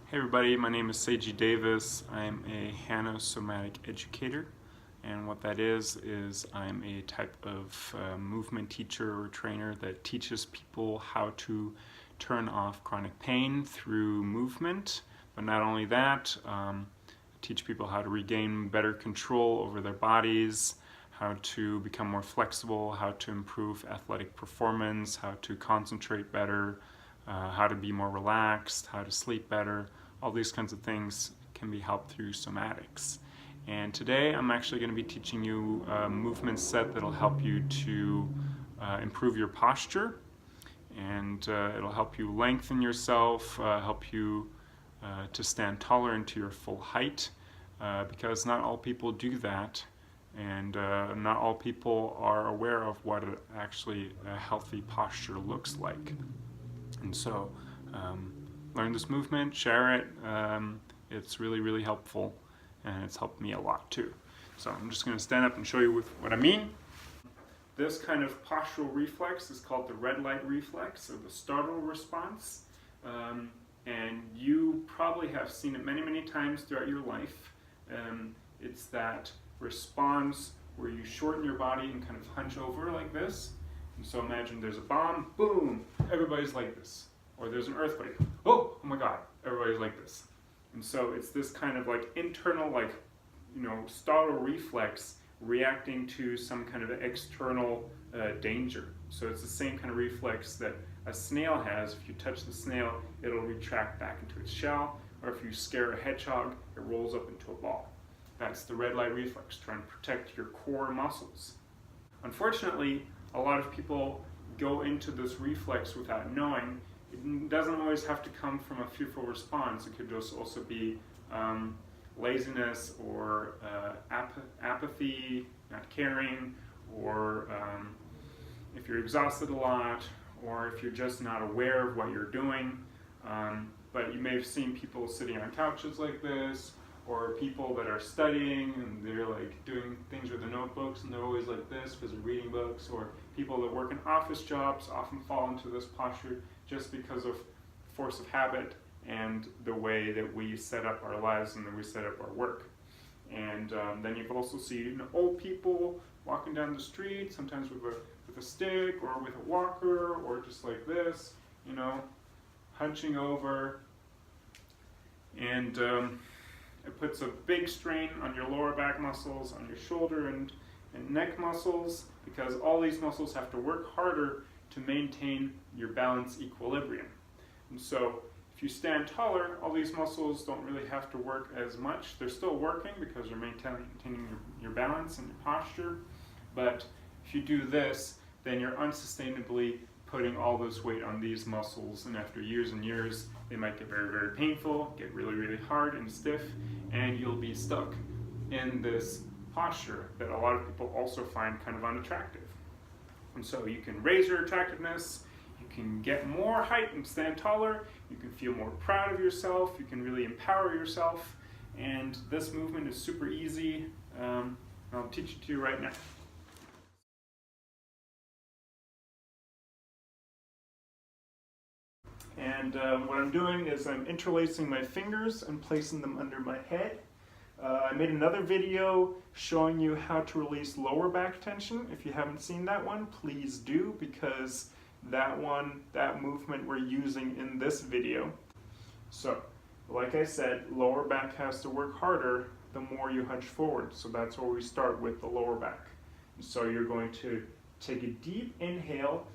Hey everybody, my name is Seiji Davis. I'm a hanosomatic educator, and what that is I'm a type of movement teacher or trainer that teaches people how to turn off chronic pain through movement. But not only that, teach people how to regain better control over their bodies, how to become more flexible, how to improve athletic performance, how to concentrate better, how to be more relaxed, how to sleep better. All these kinds of things can be helped through somatics. And today I'm actually going to be teaching you a movement set that'll help you to improve your posture, and it'll help you lengthen yourself, help you to stand taller into your full height, because not all people do that, and not all people are aware of what actually a healthy posture looks like. And so learn this movement, share it. It's really helpful, and it's helped me a lot too. So I'm just going to stand up and show you what I mean. This kind of postural reflex is called the red light reflex, or the startle response. And you probably have seen it many times throughout your life. It's that response where you shorten your body and kind of hunch over like this. And so imagine there's a bomb, boom, everybody's like this. Or there's an earthquake, oh my God, everybody's like this. And so it's this kind of like internal, startle reflex reacting to some kind of external danger. So it's the same kind of reflex that a snail has. If you touch the snail, it'll retract back into its shell, or if you scare a hedgehog, it rolls up into a ball. That's the red light reflex, trying to protect your core muscles. Unfortunately, a lot of people go into this reflex without knowing. It doesn't always have to come from a fearful response. It could just also be laziness or apathy, not caring, or if you're exhausted a lot, or if you're just not aware of what you're doing. But you may have seen people sitting on couches like this, or people that are studying and they're like doing things with their notebooks and they're always like this because they're reading books, or people that work in office jobs often fall into this posture just because of force of habit and the way that we set up our lives and that we set up our work. And then you've also seen old people walking down the street, sometimes with a stick or with a walker, or just like this, hunching over. And it puts a big strain on your lower back muscles, on your shoulder and neck muscles, because all these muscles have to work harder to maintain your balance equilibrium. And so if you stand taller, all these muscles don't really have to work as much. They're still working because you're maintaining your balance and your posture. But if you do this, then you're unsustainably putting all this weight on these muscles, and after years and years, they might get very painful, get really hard and stiff, and you'll be stuck in this posture that a lot of people also find kind of unattractive. And so you can raise your attractiveness, you can get more height and stand taller, you can feel more proud of yourself, you can really empower yourself, and this movement is super easy. I'll teach it to you right now. And what I'm doing is I'm interlacing my fingers and placing them under my head. I made another video showing you how to release lower back tension. If you haven't seen that one, please do, because that movement we're using in this video. So, like I said, lower back has to work harder the more you hunch forward. So that's where we start with the lower back. And so you're going to take a deep inhale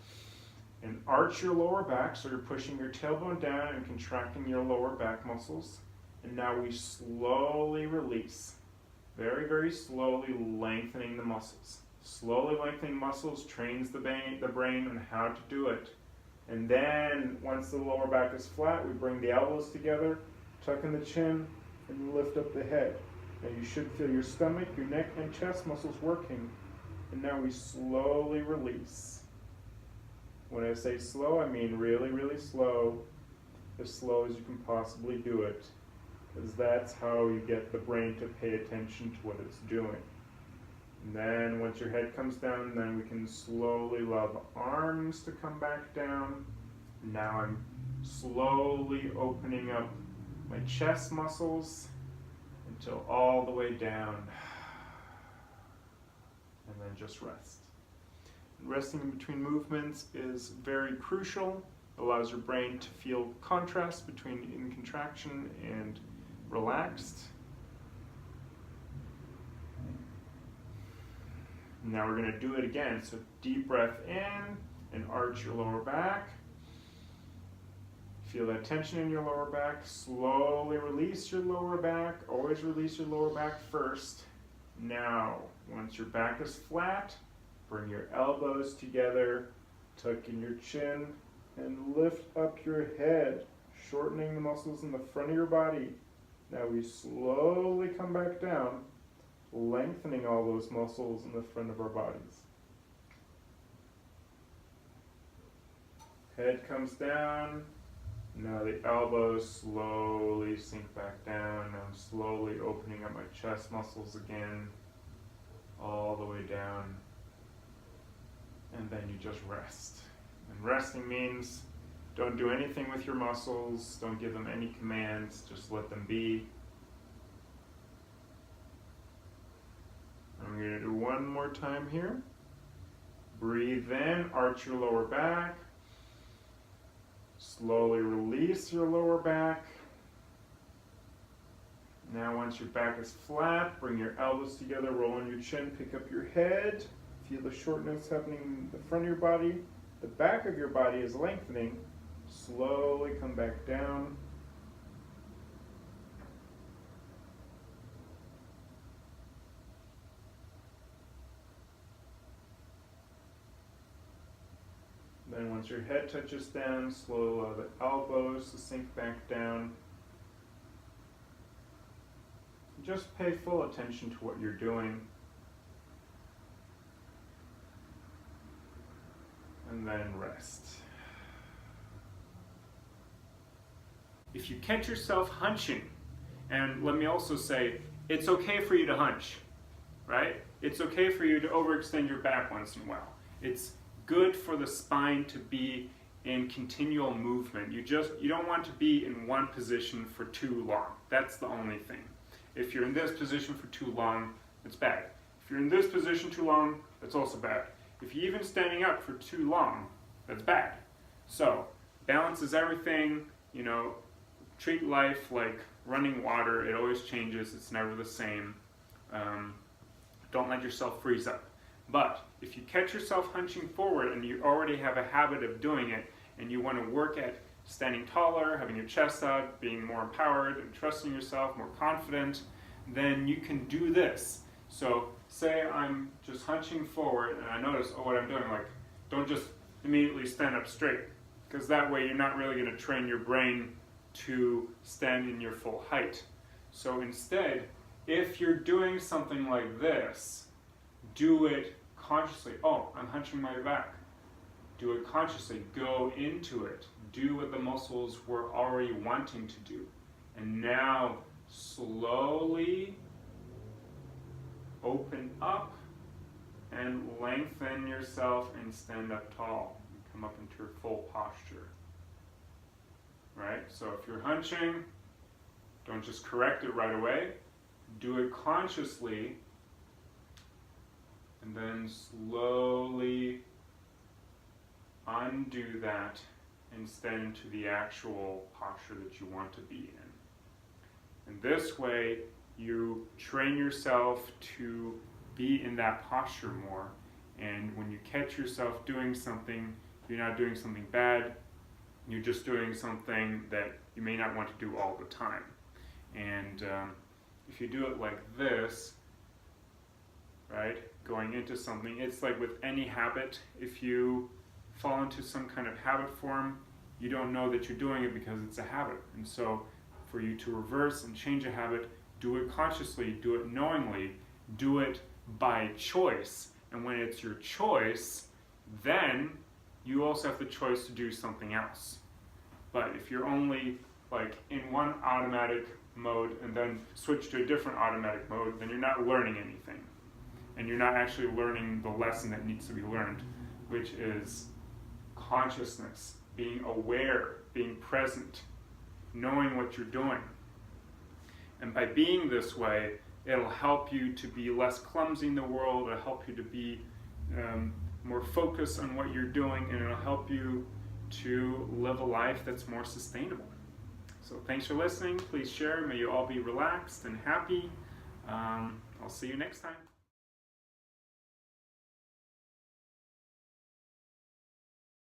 and arch your lower back, so you're pushing your tailbone down and contracting your lower back muscles. And now we slowly release, very slowly lengthening the muscles. Slowly lengthening muscles trains the brain on how to do it. And then once the lower back is flat, we bring the elbows together, tuck in the chin, and lift up the head. Now you should feel your stomach, your neck, and chest muscles working. And now we slowly release. When I say slow, I mean really slow, as slow as you can possibly do it, because that's how you get the brain to pay attention to what it's doing. And then once your head comes down, then we can slowly allow the arms to come back down. Now I'm slowly opening up my chest muscles until all the way down, and then just rest. Resting in between movements is very crucial. It allows your brain to feel contrast between in contraction and relaxed. Now we're going to do it again. So deep breath in and arch your lower back. Feel that tension in your lower back. Slowly release your lower back. Always release your lower back first. Now, once your back is flat, bring your elbows together, tuck in your chin, and lift up your head, shortening the muscles in the front of your body. Now we slowly come back down, lengthening all those muscles in the front of our bodies. Head comes down. Now the elbows slowly sink back down. I'm slowly opening up my chest muscles again, all the way down. And then you just rest. And resting means don't do anything with your muscles, don't give them any commands, just let them be. I'm going to do one more time here. Breathe in, arch your lower back. Slowly release your lower back. Now once your back is flat, bring your elbows together, roll on your chin, pick up your head. Feel the shortness happening in the front of your body. The back of your body is lengthening. Slowly come back down. Then once your head touches down, slowly allow the elbows to sink back down. Just pay full attention to what you're doing. And then rest. If you catch yourself hunching, and let me also say, it's okay for you to hunch, right? It's okay for you to overextend your back once in a while. It's good for the spine to be in continual movement. You don't want to be in one position for too long. That's the only thing. If you're in this position for too long, it's bad. If you're in this position too long, that's also bad. If you're even standing up for too long, that's bad. So, balance is everything. You know, treat life like running water. It always changes. It's never the same. Don't let yourself freeze up. But if you catch yourself hunching forward and you already have a habit of doing it, and you want to work at standing taller, having your chest out, being more empowered and trusting yourself, more confident, then you can do this. So say I'm just hunching forward and I notice, oh, what I'm doing, like, don't just immediately stand up straight, because that way you're not really going to train your brain to stand in your full height. So instead, if you're doing something like this, do it consciously. Oh, I'm hunching my back. Do it consciously. Go into it. Do what the muscles were already wanting to do. And now slowly open up and lengthen yourself and stand up tall. Come up into your full posture. Right? So if you're hunching, don't just correct it right away. Do it consciously, and then slowly undo that and stand into the actual posture that you want to be in. And this way, you train yourself to be in that posture more. And when you catch yourself doing something, you're not doing something bad, you're just doing something that you may not want to do all the time. And if you do it like this, right, going into something, it's like with any habit. If you fall into some kind of habit form, you don't know that you're doing it because it's a habit. And so for you to reverse and change a habit, do it consciously, do it knowingly, do it by choice. And when it's your choice, then you also have the choice to do something else. But if you're only like in one automatic mode and then switch to a different automatic mode, then you're not learning anything. And you're not actually learning the lesson that needs to be learned, which is consciousness, being aware, being present, knowing what you're doing. And by being this way, it'll help you to be less clumsy in the world, it'll help you to be more focused on what you're doing, and it'll help you to live a life that's more sustainable. So thanks for listening. Please share. May you all be relaxed and happy. I'll see you next time.